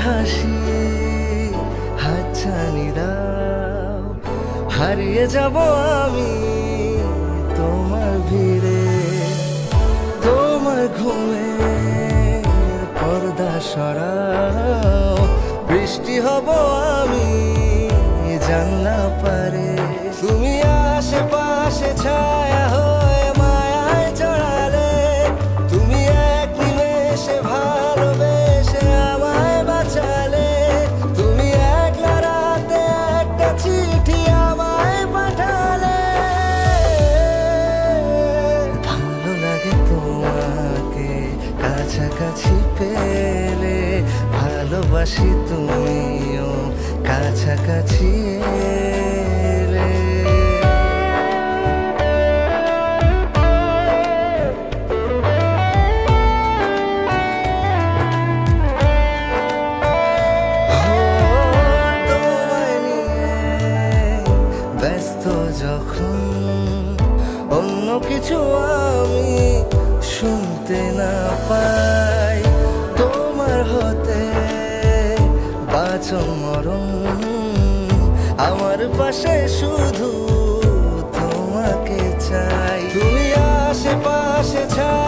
হাসি হাতছানি দাও, হারিয়ে যাব আমি তোমার ভিড়ে। তোমার ঘুমে পর্দা সরাও, বৃষ্টি হব আমি জানলা পারে। তুমি আশেপাশে ছায়া হয়ে মায়ায় জড়ালে, তুমি এক নিমেষে ভালোবেসে আমায় বাঁচালে। তুমি একলা রাতে একটা চিঠি আমায় পাঠালে। ভালো লাগে তোমাকে কাছাকাছি পেলে, ভালোবাসি তুমিও কাছাকাছি এলে। তোমায় নিয়ে ব্যস্ত যখন, অন্য কিছু আমি শুনতে না পাই। তোমার হতে বাঁচন মরণ, আমার পাশে শুধু তোমাকে চাই। তুমি আশেপাশে ছাই